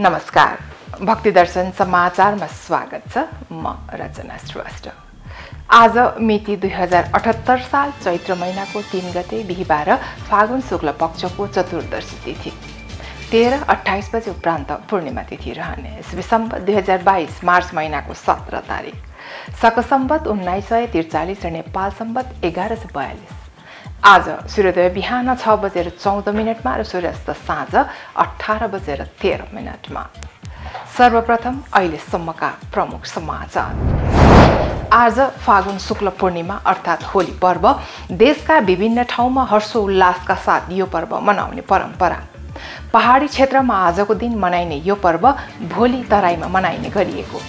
नमस्कार, भक्ति दर्शन समाचारमा स्वागत छ। म रचना श्रेष्ठ। आज मिति 2078 साल चैत्र महिनाको 3 गते बिहीबार फागुन शुक्ल पक्षको चतुर्दशी तिथि 13:28 बजे उपरान्त पूर्णिमा तिथि रहने। विसम्वत 2022 मार्च महिनाको 17 तारिक, शक सम्वत 1943 र नेपाल सम्वत 1142। आज सूर्योदय बिहान 6:14 र सूर्यास्त साँझ 18:13। सर्वप्रथम अहिलेसम्मका प्रमुख समाचार। आज फागुन शुक्ल पूर्णिमा अर्थात् होली पर्व देशका विभिन्न ठाउँमा हर्षोल्लासका साथ यो पर्व मनाउने परम्परा। पहाडी क्षेत्रमा आजको दिन मनाइने यो पर्व भोलि तराईमा मनाइने गरिएको।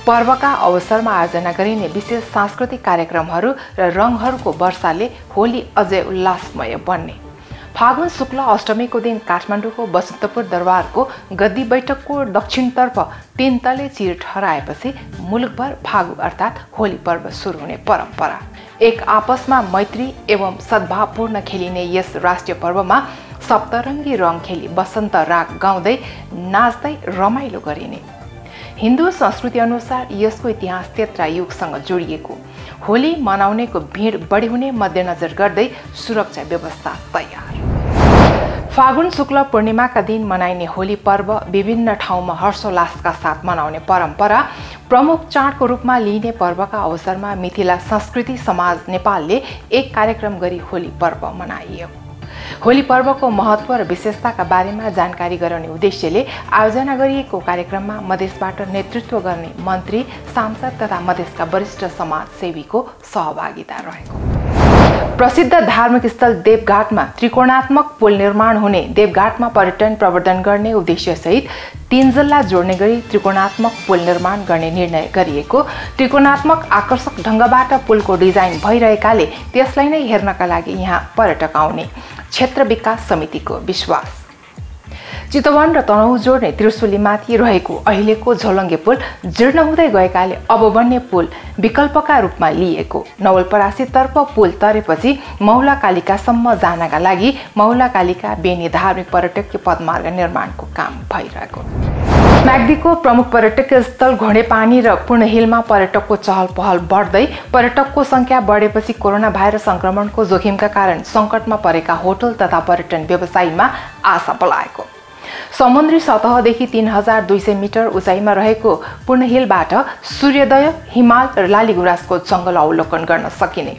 पर्वका अवसरमा आयोजना गरिने विशेष सांस्कृतिक कार्यक्रमहरू र रङहरूको वर्षाले होली अझै उल्लासमय बन्ने। फागुन शुक्ल अष्टमीको दिन काठमाडौँको बसन्तपुर दरबारको गद्दी बैठकको दक्षिणतर्फ 3 तले चिर ठहराएपछि मुलुकभर फागु अर्थात् होली पर्व सुरु हुने परम्परा। एक आपसमा मैत्री एवं सद्भावपूर्ण खेलिने यस राष्ट्रिय पर्वमा सप्तरङ्गी रङ खेली बसन्त राग गाउँदै नाच्दै रमाइलो गरिने। हिन्दू संस्कृति अनुसार यसको इतिहास त्रेतायुगसँग जोडिएको। होली मनाउनेको भिड बढी हुने मध्यनजर गर्दै सुरक्षा व्यवस्था तयार। फागुन शुक्ल पूर्णिमाका दिन मनाइने होली पर्व विभिन्न ठाउँमा हर्षोल्लासका साथ मनाउने परम्परा प्रमुख चाडको रूपमा लिइने पर्वका अवसरमा मिथिला संस्कृति समाज नेपालले एक कार्यक्रम गरी होली पर्व मनाइयो। होली पर्वको महत्व र विशेषताका बारेमा जानकारी गराउने उद्देश्यले आयोजना गरिएको कार्यक्रममा मधेसबाट नेतृत्व गर्ने मन्त्री, सांसद तथा मधेसका वरिष्ठ समाजसेवीको सहभागिता रहेको। प्रसिद्ध धार्मिक स्थल देवघाटमा त्रिकोणात्मक पुल निर्माण हुने, देवघाटमा पर्यटन प्रवर्धन गर्ने उद्देश्यसहित 3 जिल्ला जोड्ने गरी त्रिकोणात्मक पुल निर्माण गर्ने निर्णय गरिएको। त्रिकोणात्मक आकर्षक ढङ्गबाट पुलको डिजाइन भइरहेकाले त्यसलाई नै हेर्नका लागि यहाँ पर्यटक आउने क्षेत्र विकास समितिको विश्वास। चितवन र तनहुँ जोड्ने त्रिशुलीमाथि रहेको अहिलेको झोलङ्गे पुल जीर्ण हुँदै गएकाले अब बन्ने पुल विकल्पका रूपमा लिएको। नवलपरासीतर्फ पुल तरेपछि मौलाकालिकासम्म जानका लागि मौलाकालिका बेनी धार्मिक पर्यटकीय पदमार्ग निर्माणको काम भइरहेको। म्याग्दीको प्रमुख पर्यटक स्थल घोडेपानी र पूर्णहिलमा पर्यटकको चहल पहल बढ्दै पर्यटकको संख्या बढेपछि कोरोना भाइरस संक्रमणको जोखिमका कारण सङ्कटमा परेका होटल तथा पर्यटन व्यवसायीमा आशा पलाएको। समुद्री सतहदेखि 3200 मिटर उचाइमा रहेको पूर्णहिलबाट सूर्योदय, हिमाल र लालीगुराँसको जङ्गल अवलोकन गर्न सकिने।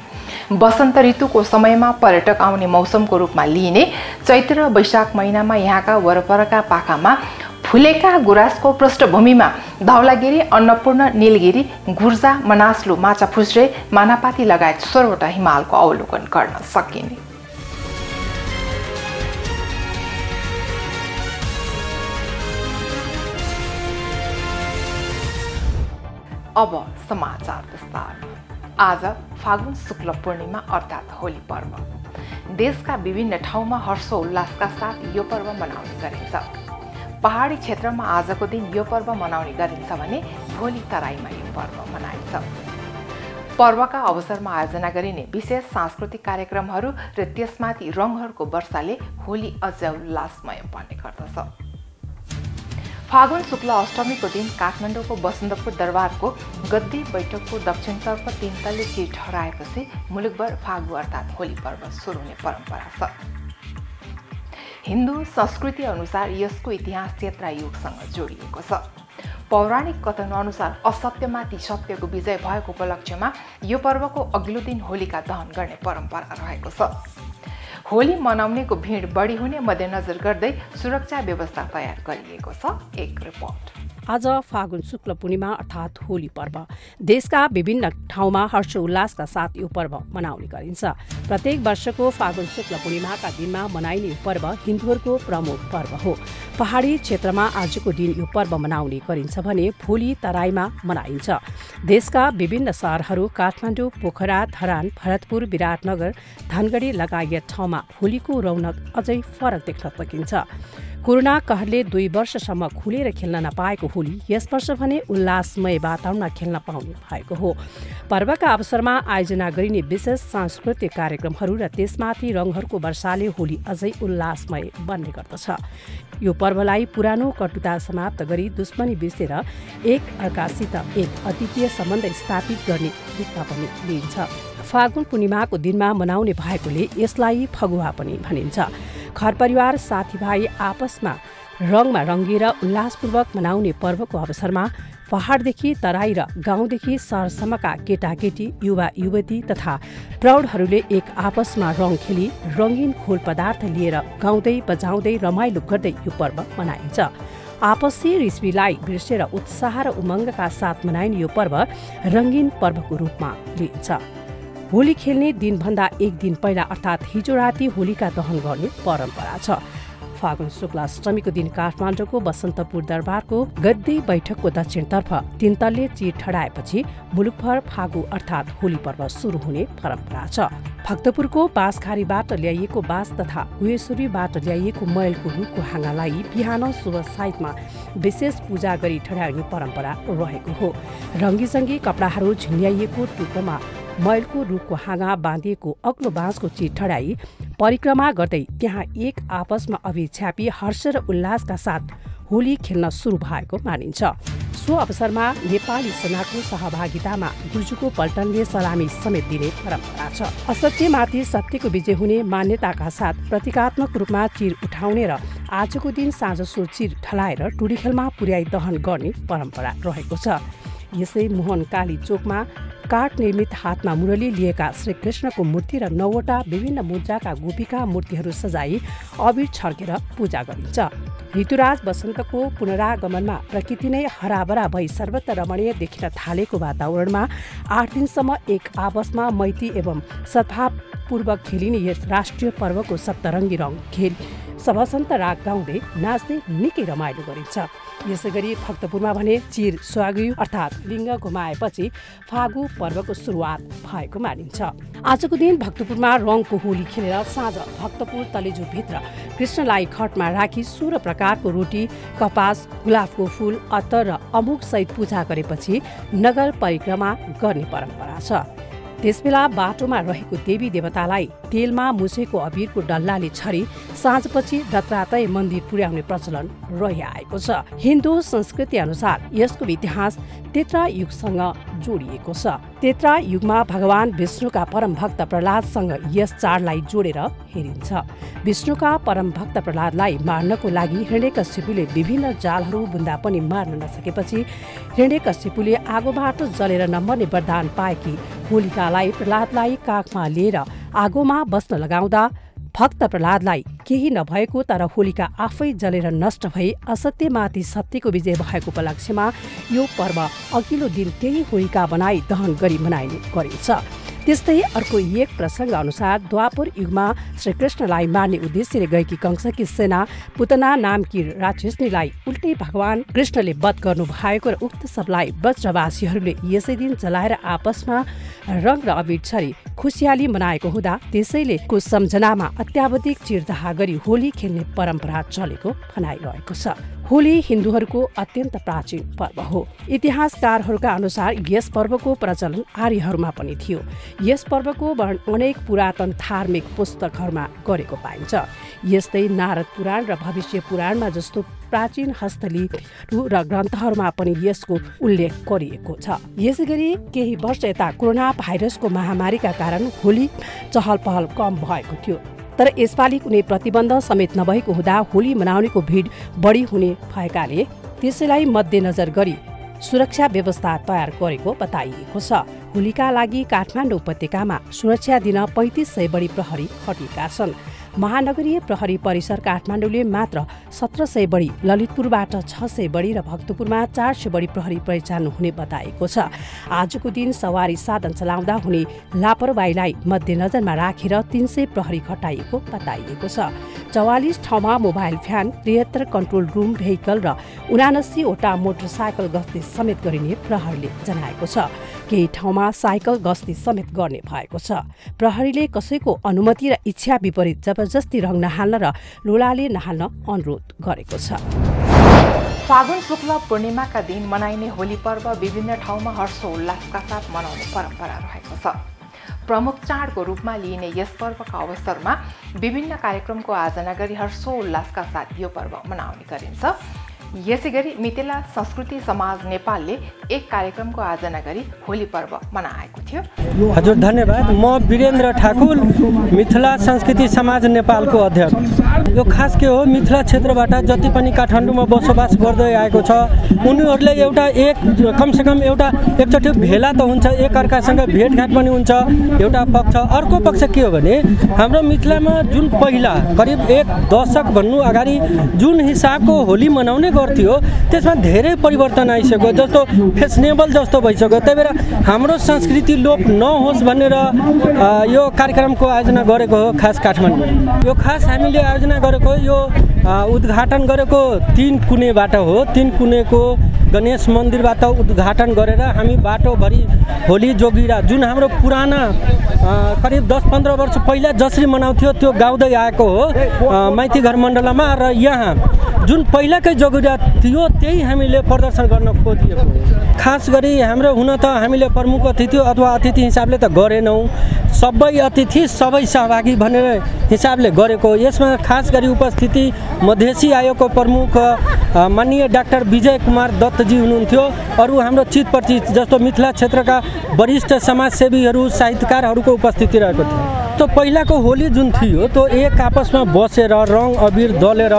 वसन्त ऋतुको समयमा पर्यटक आउने मौसमको रूपमा लिइने चैत्र र वैशाख महिनामा यहाँका वरपरका पाखामा फुलेका गुराँसको पृष्ठभूमिमा धौलागिरी, अन्नपूर्ण, नीलगिरी, गुर्जा, मनास्लु, माछाफुस्रे, मानापाती लगायत 16वटा हिमालको अवलोकन गर्न सकिने। अब समाचार विस्तारमा। आज फागुन शुक्ल पूर्णिमा अर्थात् होली पर्व देशका विभिन्न ठाउँमा हर्षोल्लासका साथ यो पर्व मनाउने गरिन्छ। पहाडी क्षेत्रमा आजको दिन यो पर्व मनाउने गरिन्छ भने भोलि तराईमा यो पर्व मनाइन्छ। पर्वका अवसरमा आयोजना गरिने विशेष सांस्कृतिक कार्यक्रमहरू र त्यसमाथि रङहरूको वर्षाले होली अझ उल्लासमय बन्ने गर्दछ। फागुन शुक्ल अष्टमीको दिन काठमाडौँको बसन्तपुर दरबारको गद्दी बैठकको दक्षिणतर्फ 3 तले चिर ठहराएपछि मुलुकभर फागु अर्थात् होली पर्व सुरु हुने परम्परा छ। हिन्दू संस्कृति अनुसार यसको इतिहास त्रेतायुगसँग जोडिएको छ। पौराणिक कथन अनुसार असत्यमाथि सत्यको विजय भएको उपलक्ष्यमा यो पर्वको अघिल्लो दिन होलिका दहन गर्ने परम्परा रहेको छ। होली मनाउनेको भिड बढी हुने मध्यनजर गर्दै सुरक्षा व्यवस्था तयार गरिएको छ। एक रिपोर्ट। आज फागुन शुक्ल पूर्णिमा अर्थात् होली पर्व देशका विभिन्न ठाउँमा हर्षोल्लासका साथ यो पर्व मनाउने गरिन्छ। प्रत्येक वर्षको फागुन शुक्ल पूर्णिमाका दिनमा मनाइने यो पर्व हिन्दूहरूको प्रमुख पर्व हो। पहाडी क्षेत्रमा आजको दिन यो पर्व मनाउने गरिन्छ भने भोलि तराईमा मनाइन्छ। देशका विभिन्न शहरहरू काठमाडौँ, पोखरा, धरान, भरतपुर, विराटनगर, धनगढी लगायत ठाउँमा होलीको रौनक अझै फरक देख्न सकिन्छ। कोरोना कहरले 2 वर्षसम्म खुलेर खेल्न नपाएको होली यस वर्ष भने उल्लासमय वातावरणमा खेल्न पाउने भएको हो। पर्वका अवसरमा आयोजना गरिने विशेष सांस्कृतिक कार्यक्रमहरू र त्यसमाथि रङहरूको वर्षाले होली अझै उल्लासमय बन्ने गर्दछ। यो पर्वलाई पुरानो कटुता समाप्त गरी दुश्मनी बिर्सेर एक अर्कासित एक अद्वितीय सम्बन्ध स्थापित गर्ने रूपमा पनि लिइन्छ। फागुन पूर्णिमाको दिनमा मनाउने भएकोले यसलाई फगुवा पनि भनिन्छ। घरपरिवार साथीभाइ आपसमा रङमा रङ्गिएर उल्लासपूर्वक मनाउने पर्वको अवसरमा पहाडदेखि तराई र गाउँदेखि सहरसम्मका केटाकेटी युवा युवती तथा प्रौढहरूले एक आपसमा रङ खेली रङ्गीन खोल पदार्थ लिएर गाउँदै बजाउँदै रमाइलो गर्दै यो पर्व मनाइन्छ। आपसी रिस्वीलाई बिर्सेर उत्साह र उमङ्गका साथ मनाइने यो पर्व रङ्गीन पर्वको रूपमा लिइन्छ। होली खेल्ने दिनभन्दा एक दिन पहिला अर्थात् हिजो राति होलिका दहन गर्ने परम्परा छ। फागुन शुक्ल अष्टमीको दिन काठमाडौँको बसन्तपुर दरबारको गद्दी बैठकको दक्षिणतर्फ 3 तल्ले चिर ठडाएपछि मुलुकभर फागु अर्थात् होली पर्व सुरु हुने परम्परा छ। भक्तपुरको बाँसखारीबाट ल्याइएको बाँस तथा गुहेश्वरीबाट ल्याइएको मैलको रुखको हाँगालाई बिहान शुभ साइतमा विशेष पूजा गरी ठडाउने परम्परा रहेको हो। रङ्गीचङ्गी कपडाहरू झुन्ड्याइएको टुप्पोमा मैलको रुखको हाँगा बाँधिएको अग्लो बाँसको चिर ठडाई परिक्रमा गर्दै त्यहाँ एक आपसमा अबिर छ्यापी हर्ष र उल्लासका साथ होली खेल्न सुरु भएको मानिन्छ। सो अवसरमा नेपाली सेनाको सहभागितामा गुर्जुको पल्टनले सलामी समेत दिने परम्परा छ। असत्यमाथि सत्यको विजय हुने मान्यताका साथ प्रतीकात्मक रूपमा चिर उठाउने र आजको दिन साँझ सो चिर ढलाएर टुडीखेलमा पुर्याई दहन गर्ने परम्परा रहेको छ। यसै मोहन काली चोकमा काठ निर्मित हातमा मुरली लिएका श्रीकृष्णको मूर्ति र 9वटा विभिन्न मुद्राका गोपीका मूर्तिहरू सजाई अबिर छर्केर पूजा गरिन्छ। ऋतुराज वसन्तको पुनरागमनमा प्रकृति नै हराभरा भई सर्वत्र रमणीय देखिन थालेको वातावरणमा 8 दिनसम्म एक आपसमा मैत्री एवं सद्भावपूर्वक खेलिने यस राष्ट्रिय पर्वको सप्तरङ्गी रङ खेल सबसन्त राग गाउँदै नाच्दै निकै रमाइलो गरिन्छ। यसै गरी भक्तपुरमा भने चिर स्वागु अर्थात् लिङ्ग घुमाएपछि फागु पर्वको सुरुवात भएको मानिन्छ। आजको दिन भक्तपुरमा रङको होली खेलेर साँझ भक्तपुर तलेजुभित्र कृष्णलाई खटमा राखी 16 प्रकारको रोटी, कपास, गुलाबको फूल, अत्तर र अमुक सहित पूजा गरेपछि नगर परिक्रमा गर्ने परम्परा छ। त्यसबेला बाटोमा रहेको देवी देवतालाई तेलमा मुसेको अबिरको डल्लाले छरी साँझपछि दत्तात्रेय मन्दिर पुर्याउने प्रचलन रहिआएको छ। हिन्दू संस्कृति अनुसार यसको इतिहास त्रेता युगसँग जोडिएको छ। त्रेता युगमा भगवान विष्णुका परम भक्त प्रहलादसँग यस चाडलाई जोडेर हेरिन्छ। विष्णुका परम भक्त प्रहलादलाई मार्नको लागि हिरण्यकशिपुले विभिन्न जालहरू बुन्दा पनि मार्न नसकेपछि हिरण्यकशिपुले आगोबाट जलेर नमर्ने वरदान पाएकी होलिकालाई प्रहलादलाई काखमा लिएर आगोमा बस्न लगाउँदा भक्त प्रहलादलाई केही नभएको तर होलिका आफै जलेर नष्ट भई असत्यमाथि सत्यको विजय भएको उपलक्ष्यमा यो पर्व अघिल्लो दिन त्यही होलिका बनाई दहन गरी मनाइने गरिन्छ। त्यस्तै अर्को एक प्रसङ्ग अनुसार द्वापर युगमा श्रीकृष्णलाई मार्ने उद्देश्यले गएकी कंसकी सेना पुतना नामकी राक्षसनीलाई उल्टै भगवान कृष्णले वध गर्नु भएको र उक्त सबलाई ब्रजवासीहरूले यसै दिन जलाएर आपसमा रङ र अबिर छरी खुसियाली मनाएको हुँदा त्यसैले को सम्झनामा अत्यावधिक चिरदाह गरी होली खेल्ने परम्परा चलेको भनाइरहेको छ। होली हिन्दूहरूको अत्यन्त प्राचीन पर्व हो। इतिहासकारहरूका अनुसार यस पर्वको प्रचलन आर्यहरूमा पनि थियो। यस पर्वको वर्णन अनेक पुरातन धार्मिक पुस्तकहरूमा गरेको पाइन्छ। यस्तै नारद पुराण र भविष्य पुराणमा जस्तो प्राचीन हस्तलिपिहरू र ग्रन्थहरूमा पनि यसको उल्लेख गरिएको छ। यसैगरी केही वर्ष यता कोरोना भाइरसको महामारीका कारण होली चहल पहल कम भएको थियो। तर यसपालि कुनै प्रतिबन्ध समेत नभएको हुँदा होली मनाउनेको भिड बढी हुने भएकाले त्यसैलाई मध्यनजर गरी सुरक्षा व्यवस्था तयार गरेको बताइएको छ। होलीका लागि काठमाडौँ उपत्यकामा सुरक्षा दिन 3500 बढी प्रहरी खटिएका छन्। महानगरीय प्रहरी परिसर काठमाडौँले मात्र 1700 बढी, ललितपुरबाट 600 बढी र भक्तपुरमा 400 बढी प्रहरी परिचालन हुने बताएको छ। आजको दिन सवारी साधन चलाउँदा हुने लापरवाहीलाई मध्यनजरमा राखेर 300 प्रहरी खटाइएको बताइएको छ। 44 ठाउँमा mobile van, 73 control room vehicle र 79 वटा मोटरसाइकल गस्ती समेत गरिने प्रहरीले जनाएको छ। केही ठाउँमा साइकल गस्ती समेत गर्ने भएको छ। प्रहरीले कसैको अनुमति र इच्छा विपरीत जबरजस्ती रङ नहाल्न र लोलाले नहाल्न अनुरोध गरेको छ। फागुन शुक्ल पूर्णिमाका दिन मनाइने होली पर्व विभिन्न ठाउँमा हर्षोल्लासका साथ मनाउने परम्परा रहेको छ। प्रमुख चाडको रूपमा लिइने यस पर्वका अवसरमा विभिन्न कार्यक्रमको आयोजना गरी हर्षोल्लासका साथ यो पर्व मनाउने गरिन्छ। यसैगरी मिथिला संस्कृति समाज नेपालले एक कार्यक्रमको आयोजना गरी होली पर्व मनाएको थियो। हजुर धन्यवाद। म वीरेन्द्र ठाकुर, मिथिला संस्कृति समाज नेपालको अध्यक्ष। यो खास के हो, मिथिला क्षेत्रबाट जति पनि काठमाडौँमा बसोबास गर्दै आएको छ उनीहरूले एउटा कमसेकम एउटा एकचोटि भेला त हुन्छ, एकअर्कासँग भेटघाट पनि हुन्छ एउटा पक्ष। अर्को पक्ष के हो भने हाम्रो मिथिलामा जुन पहिला करिब 1 दशक भन्नु अगाडि जुन हिसाबको होली मनाउने गर्थ्यो त्यसमा धेरै परिवर्तन आइसक्यो, जस्तो फेसनेबल जस्तो भइसक्यो। त्यही भएर हाम्रो संस्कृति लोप नहोस् भनेर यो कार्यक्रमको आयोजना गरेको हो। खास काठमाडौँ यो खास हामीले आयोजना गरेको यो उद्घाटन गरेको 3 कुनेबाट हो। 3 कुनेको गणेश मन्दिरबाट उद्घाटन गरेर हामी बाटोभरि होली जोगिरा जुन हाम्रो पुराना करिब 10-15 वर्ष पहिला जसरी मनाउँथ्यो त्यो गाउँदै आएको हो माइती घर मण्डलमा। र यहाँ जुन पहिलाकै जोगिरा थियो त्यही हामीले प्रदर्शन गर्न खोजिएको हो। खास गरी हाम्रो हुन त हामीले प्रमुख अतिथि अथवा अतिथि हिसाबले त गरेनौँ, सबै अतिथि सबै सहभागी भनेर हिसाबले गरेको। यसमा खास गरी उपस्थिति मधेसी आयोगको प्रमुख माननीय डाक्टर विजय कुमार दत्तजी हुनुहुन्थ्यो। अरू हाम्रो चितप्रति जस्तो मिथिला क्षेत्रका वरिष्ठ समाजसेवीहरू साहित्यकारहरूको उपस्थिति रहेको थियो। तो पहिलाको होली जुन थियो त्यो एक आपसमा बसेर रङ अबिर दलेर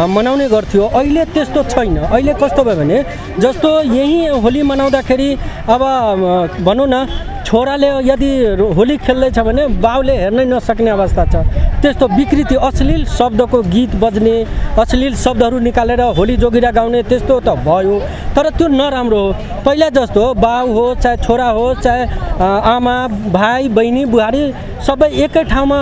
मनाउने गर्थ्यो। अहिले त्यस्तो छैन। अहिले कस्तो भयो भने जस्तो यही होली मनाउँदाखेरि अब भनौँ न छोराले यदि होली खेल्दैछ भने बाउले हेर्नै नसक्ने अवस्था छ। त्यस्तो विकृति अश्लील शब्दको गीत बज्ने, अश्लील शब्दहरू निकालेर होली जोगिरा गाउने त्यस्तो त भयो, तर त्यो नराम्रो हो। पहिला जस्तो बाउ हो चाहे छोरा हो चाहे आमा भाइ बहिनी बुहारी सबै एकै ठाउँमा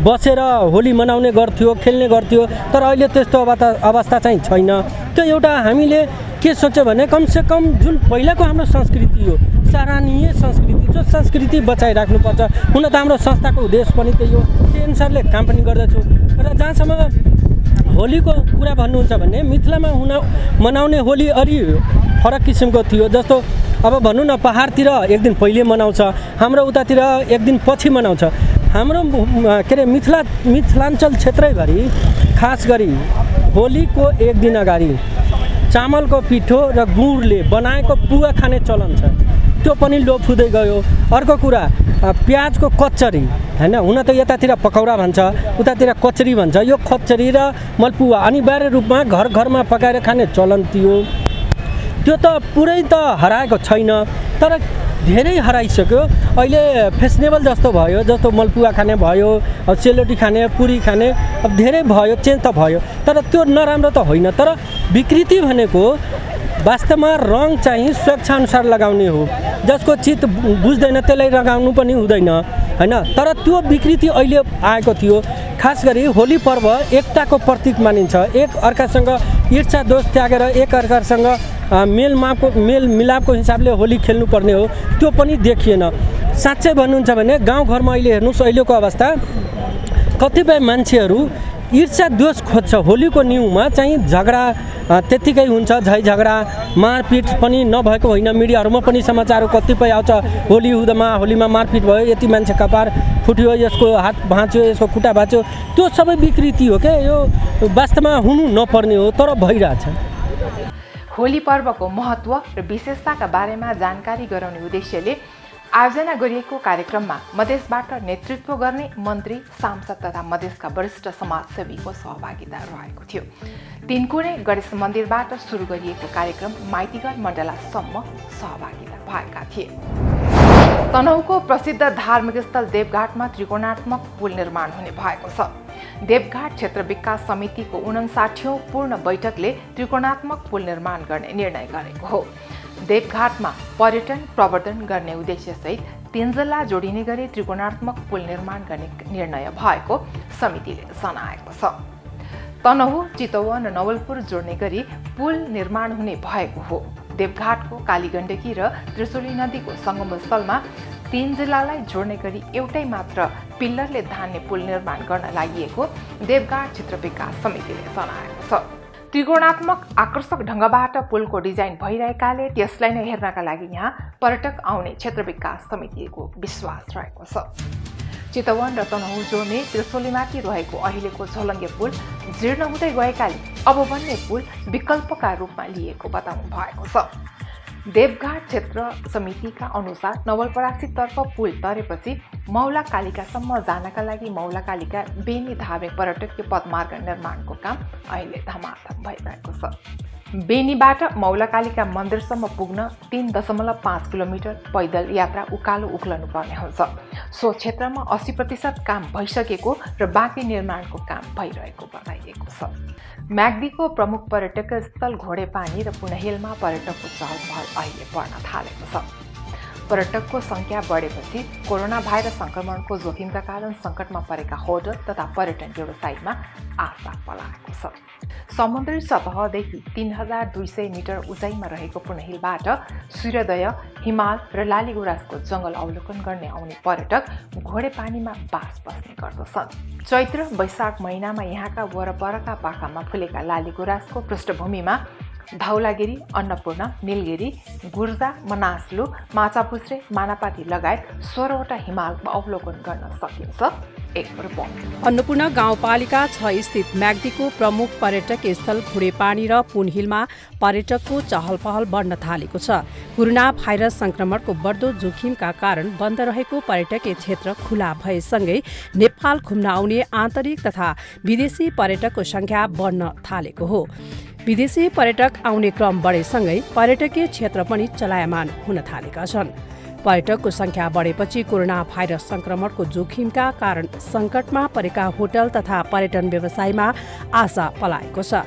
बसेर होली मनाउने गर्थ्यो, खेल्ने गर्थ्यो। तर अहिले त्यस्तो अवस्था चाहिँ छैन। त्यो एउटा हामीले के सोच्यो भने कमसेकम जुन पहिलाको हाम्रो संस्कृति हो, सराहनीय संस्कृति, जो संस्कृति बचाइराख्नुपर्छ। हुन त हाम्रो संस्थाको उद्देश्य पनि त्यही हो, त्यही अनुसारले काम पनि गर्दछु। र जहाँसम्म होलीको कुरा भन्नुहुन्छ भने मिथिलामा मनाउने होली अलि फरक किसिमको थियो। जस्तो अब भनौँ न पहाडतिर एक दिन पहिले मनाउँछ, हाम्रो उतातिर एक दिन पछि मनाउँछ। हाम्रो के अरे मिथिलाञ्चल क्षेत्रैभरि खास गरी होलीको एक दिन अगाडि चामलको पिठो र गुडले बनाएको पुवा खाने चलन छ, त्यो पनि लोप हुँदै गयो। अर्को कुरा प्याजको कचरी हैन, हुन त यतातिर पकौडा भन्छ उतातिर कचरी भन्छ। यो कचरी र मलपुवा अनिवार्य रूपमा घर घरमा पकाएर खाने चलन थियो। त्यो त पुरै त हराएको छैन, तर धेरै हराइसक्यो। अहिले फेसनेबल जस्तो भयो, जस्तो मलपुवा खाने भयो, सेलरोटी खाने, पुरी खाने, अब धेरै भयो, चेन्ज त भयो। तर त्यो नराम्रो त होइन। तर विकृति भनेको वास्तवमा रङ चाहिँ स्वेच्छाअनुसार लगाउने हो। जसको चित्त बुझ्दैन त्यसलाई लगाउनु पनि हुँदैन हैन। तर त्यो विकृति अहिले आएको थियो। खास गरी होली पर्व एकताको प्रतीक मानिन्छ। एक अर्कासँग ईर्ष्या दोष त्यागेर एक अर्कासँग मेल मिलापको हिसाबले होली खेल्नुपर्ने हो, त्यो पनि देखिएन। साँच्चै भन्नुहुन्छ भने गाउँघरमा अहिले हेर्नुहोस् अहिलेको अवस्था, कतिपय मान्छेहरू ईर्ष्या दोष खोज्छ। होलीको न्युमा चाहिँ झगडा त्यत्तिकै हुन्छ, झै झगडा मारपिट पनि नभएको होइन। मिडियाहरूमा पनि समाचारहरू कतिपय आउँछ, होलीमा मारपिट भयो, यति मान्छे कपार फुट्यो, यसको हात भाँच्यो, यसको खुट्टा भाँच्यो। त्यो सबै विकृति हो क्या, यो वास्तवमा हुनु नपर्ने हो, तर भइरहेछ। होली पर्वको महत्त्व र विशेषताका बारेमा जानकारी गराउने उद्देश्यले आयोजना गरिएको कार्यक्रममा मधेसबाट नेतृत्व गर्ने मन्त्री, सांसद तथा मधेसका वरिष्ठ समाजसेवीको सहभागिता रहेको थियो। 3 कुने गणेश मन्दिरबाट सुरु गरिएको कार्यक्रम माइतीघर मण्डलासम्म सहभागिता भएका थिए। तनहुको प्रसिद्ध धार्मिक स्थल देवघाटमा त्रिकोणात्मक पुल निर्माण हुने भएको छ। देवघाट क्षेत्र विकास समितिको 59औं पूर्ण बैठकले त्रिकोणात्मक पुल निर्माण गर्ने निर्णय गरेको हो। देवघाटमा पर्यटन प्रवर्धन गर्ने उद्देश्यसहित 3 जिल्ला जोडिने गरी त्रिकोणात्मक पुल निर्माण गर्ने निर्णय भएको समितिले जनाएको छ। तनहु, चितवन र नवलपुर जोड्ने गरी पुल निर्माण हुने भएको हो। देवघाटको कालीगण्डकी र त्रिशुली नदीको संगमस्थलमा 3 जिल्लालाई जोड्ने गरी एउटै मात्र पिल्लरले धान्ने पुल निर्माण गर्न लागि देवघाट क्षेत्र विकास समितिले जनाएको छ। त्रिकोणात्मक आकर्षक ढङ्गबाट पुलको डिजाइन भइरहेकाले त्यसलाई नै हेर्नका लागि यहाँ पर्यटक आउने क्षेत्र विकास समितिको विश्वास रहेको छ। चितवन र तनहुँ जोड्ने त्रिशुलीमाथि रहेको अहिलेको झोलङ्गे पुल जीर्ण हुँदै गएकाले अब बन्ने पुल विकल्पका रूपमा लिएको बताउनु भएको छ। देवघाट क्षेत्र समितिका अनुसार नवलपरासीतर्फ पुल तरेपछि मौलाकालिकासम्म जानका लागि मौलाकालिका बेनी धार्मिक पर्यटकीय पदमार्ग निर्माणको काम अहिले धमाधम भइरहेको छ। बेनीबाट मौलाकालिका मन्दिरसम्म पुग्न 3.5 किलोमिटर पैदल यात्रा उकालो उक्लनु पर्ने हुन्छ। सो क्षेत्रमा 80% काम भइसकेको र बाँकी निर्माणको काम भइरहेको बताइएको छ। म्याग्दीको प्रमुख पर्यटक स्थल घोडेपानी र पुनहिलमा पर्यटकको चहलपहल अहिले बढ्न थालेको छ। पर्यटकको संख्या बढेपछि कोरोना भाइरस संक्रमणको जोखिमका कारण सङ्कटमा परेका होटल तथा पर्यटन व्यवसायमा आशा पलाएको छ। समुद्री सतहदेखि 3200 मिटर उचाइमा रहेको पुनहिलबाट सूर्योदय, हिमाल र लालीगुराँसको जङ्गल अवलोकन गर्ने आउने पर्यटक घोडेपानीमा बास बस्ने गर्दछन्। चैत्र वैशाख महिनामा यहाँका वरपरका पाखामा फुलेका लालीगुराँसको पृष्ठभूमिमा धौलागिरी, अन्नपूर्ण, नीलगिरी, गुर्जा, मनासलु, माछापुच्छ्रे, मानापाती लगायत 16वटा हिमालको अवलोकन गर्न सकिन्छ। एक रिपोर्ट। अन्नपूर्ण गाउँपालिका 6 स्थित म्याग्दीको प्रमुख पर्यटक स्थल घोडेपानी र पुनहिलमा पर्यटकको चहलपहल बढ्न थालेको छ। कोरोना भाइरस संक्रमणको बढ्दो जोखिमका कारण बन्द रहेको पर्यटकीय क्षेत्र खुला भएसँगै नेपाल घुम्न आउने आन्तरिक तथा विदेशी पर्यटकको संख्या बढ्न थालेको हो। विदेशी पर्यटक आउने क्रम बढेसँगै पर्यटकीय क्षेत्र पनि चलायमान हुन थालेका छन्। पर्यटकको संख्या बढेपछि कोरोना भाइरस संक्रमणको जोखिमका कारण सङ्कटमा परेका होटल तथा पर्यटन व्यवसायमा आशा पलाएको छ।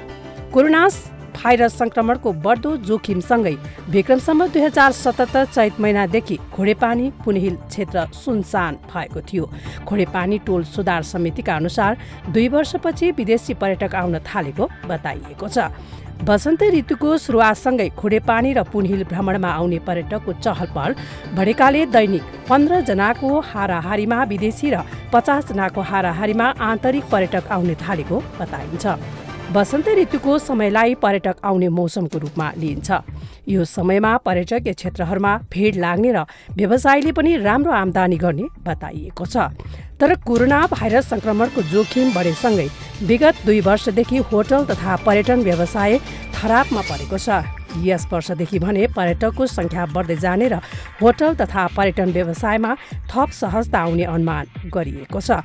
कोरोना भाइरस संक्रमणको बढ्दो जोखिमसँगै विक्रमसम्म 2077 चैत महिनादेखि घोडेपानी पुनहिल क्षेत्र सुनसान भएको थियो। घोडेपानी टोल सुधार समितिका अनुसार 2 वर्षपछि विदेशी पर्यटक आउन थालेको बताइएको छ। वसन्त ऋतुको सुरुवातसँगै घोडेपानी र पुनहिल भ्रमणमा आउने पर्यटकको चहलपहल बढेकाले दैनिक 15 जनाको हाराहारीमा विदेशी र 50 जनाको हाराहारीमा आन्तरिक पर्यटक आउने थालेको बताइन्छ। वसन्त ऋतुको समयलाई पर्यटक आउने मौसमको रूपमा लिइन्छ। यो समयमा पर्यटकीय क्षेत्रहरूमा भिड लाग्ने र व्यवसायले पनि राम्रो आम्दानी गर्ने बताइएको छ। तर कोरोना भाइरस संक्रमणको जोखिम बढेसँगै विगत 2 वर्षदेखि होटल तथा पर्यटन व्यवसाय खराबमा परेको छ। यस वर्षदेखि भने पर्यटकको संख्या बढ्दै जाने र होटल तथा पर्यटन व्यवसायमा थप सहजता आउने अनुमान गरिएको छ।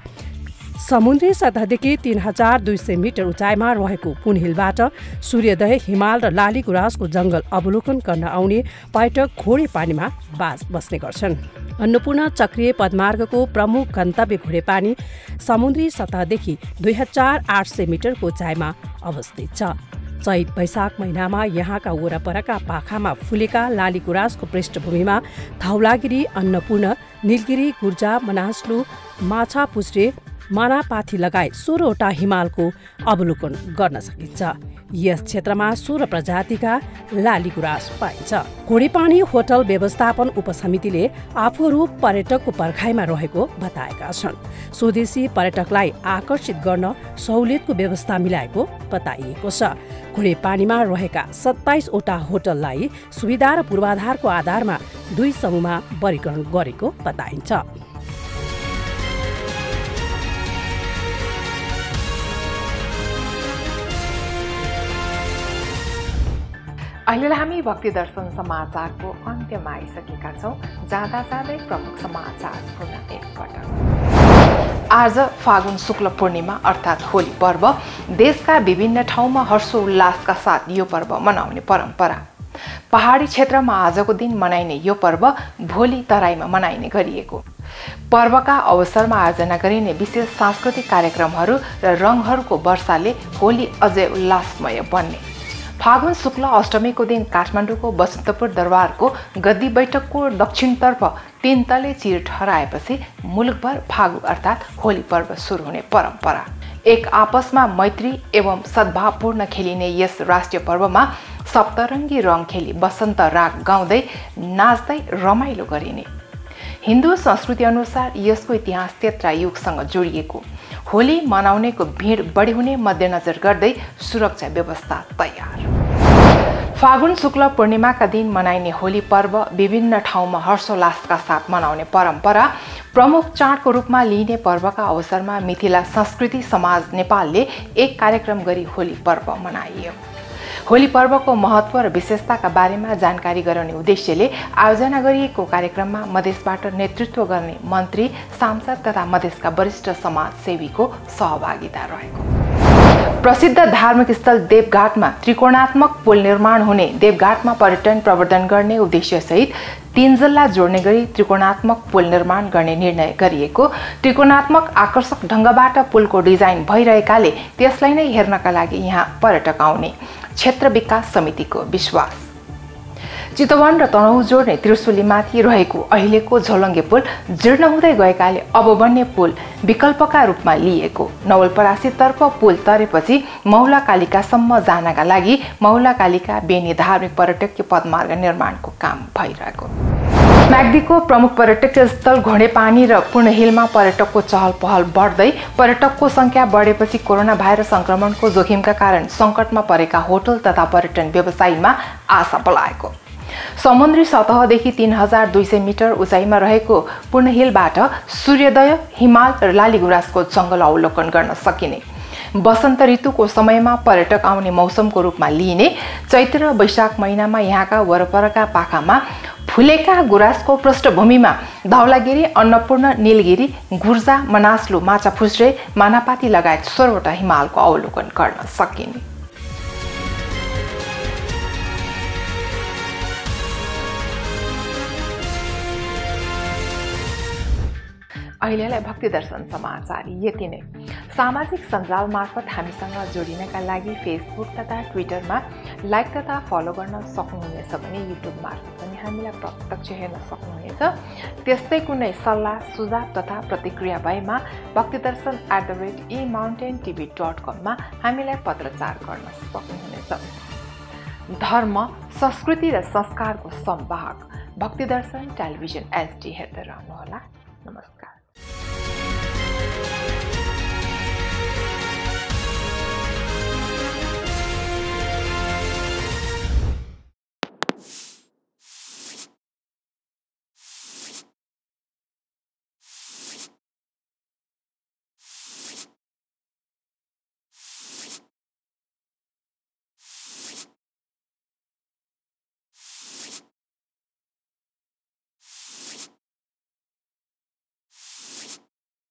समुद्री सतहदेखि 3200 मिटर उचाइमा रहेको पुनहिलबाट सूर्योदय, हिमाल र लालीगुराँसको जङ्गल अवलोकन गर्न आउने पर्यटक घोडेपानीमा बास बस्ने गर्छन्। अन्नपूर्ण चक्रीय पदमार्गको प्रमुख गन्तव्य घोडेपानी समुद्री सतहदेखि 2800 मिटरको उचाइमा अवस्थित छ। चैत वैशाख महिनामा यहाँका वरपरका पाखामा फुलेका लालीगुराँसको पृष्ठभूमिमा धौलागिरी, अन्नपूर्ण, नीलगिरी, गुर्जा, मनासलु, माछापुच्छ्रे, मानापाथी लगायत 16वटा हिमालको अवलोकन गर्न सकिन्छ। यस क्षेत्रमा 16 प्रजातिका लालीगुराँस पाइन्छ। घोडेपानी होटल व्यवस्थापन उपसमितिले आफूहरू पर्यटकको पर्खाइमा रहेको बताएका छन्। स्वदेशी पर्यटकलाई आकर्षित गर्न सहुलियतको व्यवस्था मिलाएको बताइएको छ। घोडेपानीमा रहेका 27वटा होटललाई सुविधा र पूर्वाधारको आधारमा 2 समूहमा वर्गीकरण गरेको बताइन्छ। अहिलेलाई हामी भक्ति दर्शन समाचारको अन्त्यमा आइसकेका छौँ। जाँदा जाँदै प्रमुख समाचार पुनः एकपटक। आज फागुन शुक्ल पूर्णिमा अर्थात् होली पर्व देशका विभिन्न ठाउँमा हर्षोल्लासका साथ यो पर्व मनाउने परम्परा। पहाडी क्षेत्रमा आजको दिन मनाइने यो पर्व भोलि तराईमा मनाइने गरिएको। पर्वका अवसरमा आयोजना गरिने विशेष सांस्कृतिक कार्यक्रमहरू र रङहरूको वर्षाले होली अझै उल्लासमय बन्ने। फागुन शुक्ल अष्टमीको दिन काठमाडौँको बसन्तपुर दरबारको गद्दी बैठकको दक्षिणतर्फ 3 तले चिर ठहराएपछि मुलुकभर फागु अर्थात् होली पर्व सुरु हुने परम्परा। एक आपसमा मैत्री एवं सद्भावपूर्ण खेलिने यस राष्ट्रिय पर्वमा सप्तरङ्गी रङ खेली बसन्त राग गाउँदै नाच्दै रमाइलो गरिने। हिन्दू संस्कृति अनुसार यसको इतिहास 13 युगसँग जोडिएको। होली मनाउनेको भिड बढी हुने मध्यनजर गर्दै सुरक्षा व्यवस्था तयार। फागुन शुक्ल पूर्णिमाका दिन मनाइने होली पर्व विभिन्न ठाउँमा हर्षोल्लासका साथ मनाउने परम्परा प्रमुख चाडको रूपमा लिइने पर्वका अवसरमा मिथिला संस्कृति समाज नेपालले एक कार्यक्रम गरी होली पर्व मनाइयो। होली पर्वको महत्व र विशेषताका बारेमा जानकारी गराउने उद्देश्यले आयोजना गरिएको कार्यक्रममा मधेसबाट नेतृत्व गर्ने मन्त्री, सांसद तथा मधेसका वरिष्ठ समाजसेवीको सहभागिता रहेको। प्रसिद्ध धार्मिक स्थल देवघाटमा त्रिकोणात्मक पुल निर्माण हुने, देवघाटमा पर्यटन प्रवर्धन गर्ने उद्देश्यसहित 3 जिल्ला जोड्ने गरी त्रिकोणात्मक पुल निर्माण गर्ने निर्णय गरिएको। त्रिकोणात्मक आकर्षक ढङ्गबाट पुलको डिजाइन भइरहेकाले त्यसलाई नै हेर्नका लागि यहाँ पर्यटक आउने क्षेत्र विकास समितिको विश्वास। चितवन र तनहुँ जोड्ने त्रिशुलीमाथि रहेको अहिलेको झोलङ्गे पुल जीर्ण हुँदै गएकाले अब बन्ने पुल विकल्पका रूपमा लिएको। नवलपरासीतर्फ पुल तरेपछि मौलाकालिकासम्म जानका लागि मौलाकालिका बेनी धार्मिक पर्यटकीय पदमार्ग निर्माणको काम भइरहेको। म्याग्दीको प्रमुख पर्यटकीय स्थल घोडेपानी र पूर्णहिलमा पर्यटकको चहल पहल बढ्दै पर्यटकको संख्या बढेपछि कोरोना भाइरस संक्रमणको जोखिमका कारण सङ्कटमा परेका होटल तथा पर्यटन व्यवसायीमा आशा पलाएको। समुद्री सतहदेखि 3200 मिटर उचाइमा रहेको पूर्णहिलबाट सूर्योदय, हिमाल र लालीगुराँसको जङ्गल अवलोकन गर्न सकिने। वसन्त ऋतुको समयमा पर्यटक आउने मौसमको रूपमा लिइने चैत्र र वैशाख महिनामा यहाँका वरपरका पाखामा फुलेका गुराँसको पृष्ठभूमिमा धौलागिरी, अन्नपूर्ण, नीलगिरी, गुर्जा, मनास्लु, माछाफुस्रे, मानापाती लगायत 16वटा हिमालको अवलोकन गर्न सकिने। अहिलेलाई भक्ति दर्शन समाचार यति नै। सामाजिक सञ्जाल मार्फत हामीसँग जोडिनका लागि फेसबुक तथा ट्विटरमा लाइक तथा फलो गर्न सक्नुहुनेछ भने युट्युब मार्फत पनि हामीलाई प्रत्यक्ष हेर्न सक्नुहुनेछ। त्यस्तै कुनै सल्लाह, सुझाव तथा प्रतिक्रिया भएमा bhaktidarshan@emountaintv.com मा हामीलाई पत्रचार गर्न सक्नुहुनेछ। धर्म, संस्कृति र संस्कारको संवाहक भक्ति दर्शन टेलिभिजन HD हेर्दै रहनुहोला। नमस्कार।